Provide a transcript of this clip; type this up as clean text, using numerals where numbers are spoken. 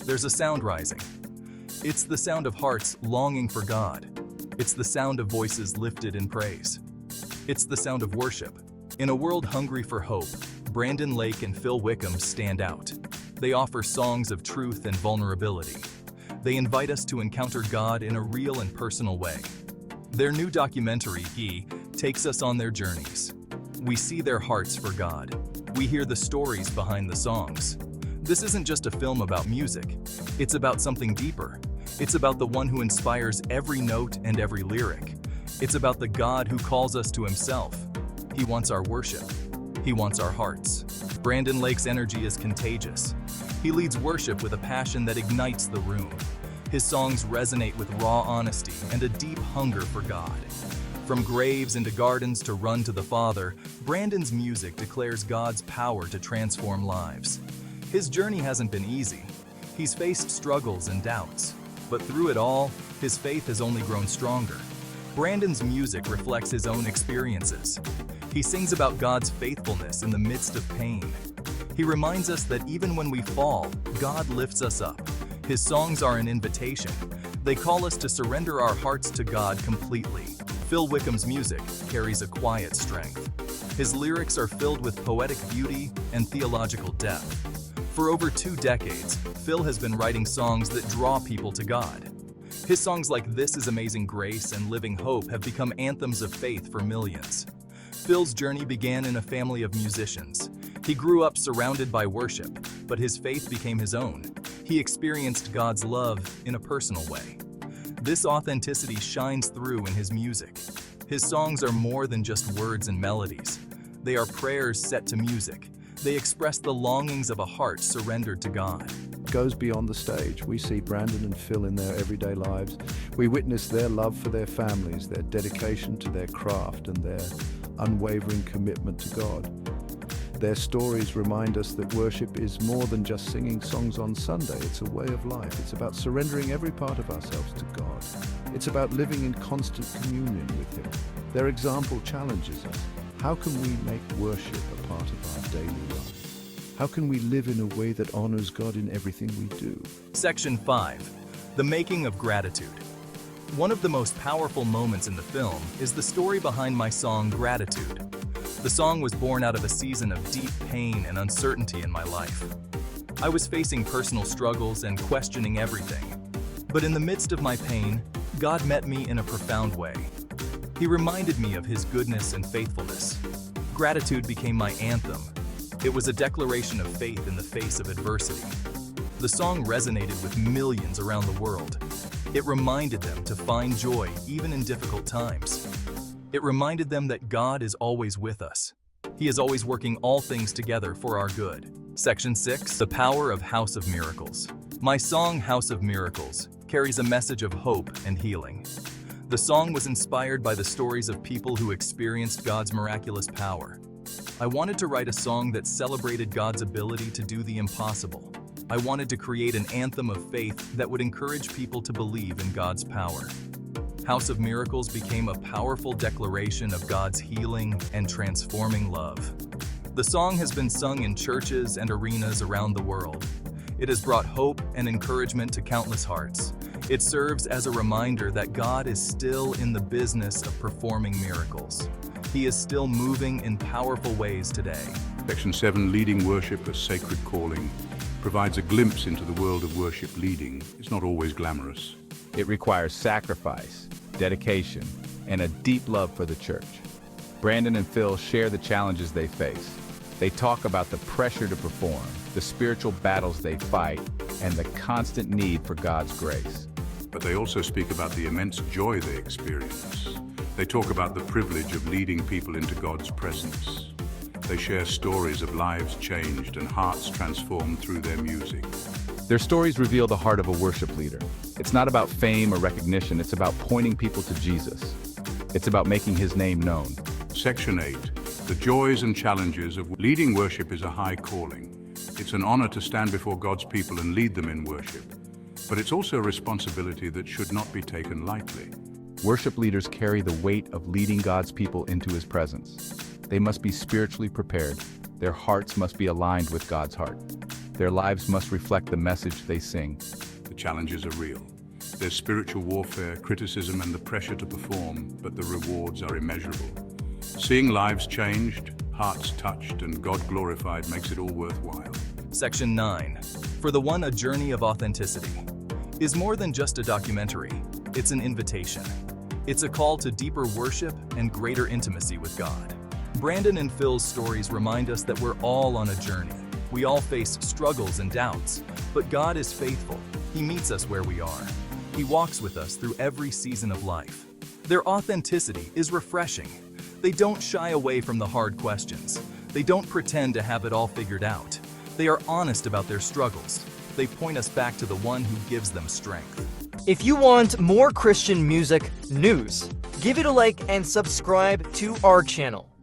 there's a sound rising. It's the sound of hearts longing for God. It's the sound of voices lifted in praise. It's the sound of worship. In a world hungry for hope, Brandon Lake and Phil Wickham stand out. They offer songs of truth and vulnerability. They invite us to encounter God in a real and personal way. Their new documentary, He, takes us on their journeys. We see their hearts for God. We hear the stories behind the songs. This isn't just a film about music. It's about something deeper. It's about the one who inspires every note and every lyric. It's about the God who calls us to Himself. He wants our worship. He wants our hearts. Brandon Lake's energy is contagious. He leads worship with a passion that ignites the room. His songs resonate with raw honesty and a deep hunger for God. From graves into gardens to Run to the Father, Brandon's music declares God's power to transform lives. His journey hasn't been easy. He's faced struggles and doubts. But through it all, his faith has only grown stronger. Brandon's music reflects his own experiences. He sings about God's faithfulness in the midst of pain. He reminds us that even when we fall, God lifts us up. His songs are an invitation. They call us to surrender our hearts to God completely. Phil Wickham's music carries a quiet strength. His lyrics are filled with poetic beauty and theological depth. For over 2 decades, Phil has been writing songs that draw people to God. His songs like This Is Amazing Grace and Living Hope have become anthems of faith for millions. Phil's journey began in a family of musicians. He grew up surrounded by worship, but his faith became his own. He experienced God's love in a personal way. This authenticity shines through in his music. His songs are more than just words and melodies. They are prayers set to music. They express the longings of a heart surrendered to God. Goes beyond the stage. We see Brandon and Phil in their everyday lives. We witness their love for their families, their dedication to their craft, and their unwavering commitment to God. Their stories remind us that worship is more than just singing songs on Sunday. It's a way of life. It's about surrendering every part of ourselves to God. It's about living in constant communion with Him. Their example challenges us. How can we make worship a part of our daily life? How can we live in a way that honors God in everything we do? Section 5. The Making of Gratitude. One of the most powerful moments in the film is the story behind my song, Gratitude. The song was born out of a season of deep pain and uncertainty in my life. I was facing personal struggles and questioning everything. But in the midst of my pain, God met me in a profound way. He reminded me of His goodness and faithfulness. Gratitude became my anthem. It was a declaration of faith in the face of adversity. The song resonated with millions around the world. It reminded them to find joy even in difficult times. It reminded them that God is always with us. He is always working all things together for our good. Section 6. The Power of House of Miracles. My song, House of Miracles, carries a message of hope and healing. The song was inspired by the stories of people who experienced God's miraculous power. I wanted to write a song that celebrated God's ability to do the impossible. I wanted to create an anthem of faith that would encourage people to believe in God's power. House of Miracles became a powerful declaration of God's healing and transforming love. The song has been sung in churches and arenas around the world. It has brought hope and encouragement to countless hearts. It serves as a reminder that God is still in the business of performing miracles. He is still moving in powerful ways today. Section 7, Leading Worship as Sacred Calling, provides a glimpse into the world of worship leading. It's not always glamorous. It requires sacrifice, dedication, and a deep love for the church. Brandon and Phil share the challenges they face. They talk about the pressure to perform, the spiritual battles they fight, and the constant need for God's grace. But they also speak about the immense joy they experience. They talk about the privilege of leading people into God's presence. They share stories of lives changed and hearts transformed through their music. Their stories reveal the heart of a worship leader. It's not about fame or recognition, it's about pointing people to Jesus. It's about making His name known. Section 8, the joys and challenges of leading worship is a high calling. It's an honor to stand before God's people and lead them in worship. But it's also a responsibility that should not be taken lightly. Worship leaders carry the weight of leading God's people into His presence. They must be spiritually prepared. Their hearts must be aligned with God's heart. Their lives must reflect the message they sing. The challenges are real. There's spiritual warfare, criticism, and the pressure to perform, but the rewards are immeasurable. Seeing lives changed, hearts touched, and God glorified makes it all worthwhile. Section 9. For the one, a journey of authenticity is more than just a documentary. It's an invitation. It's a call to deeper worship and greater intimacy with God. Brandon and Phil's stories remind us that we're all on a journey. We all face struggles and doubts, but God is faithful. He meets us where we are. He walks with us through every season of life. Their authenticity is refreshing. They don't shy away from the hard questions. They don't pretend to have it all figured out. They are honest about their struggles. They point us back to the one who gives them strength. If you want more Christian music news, give it a like and subscribe to our channel.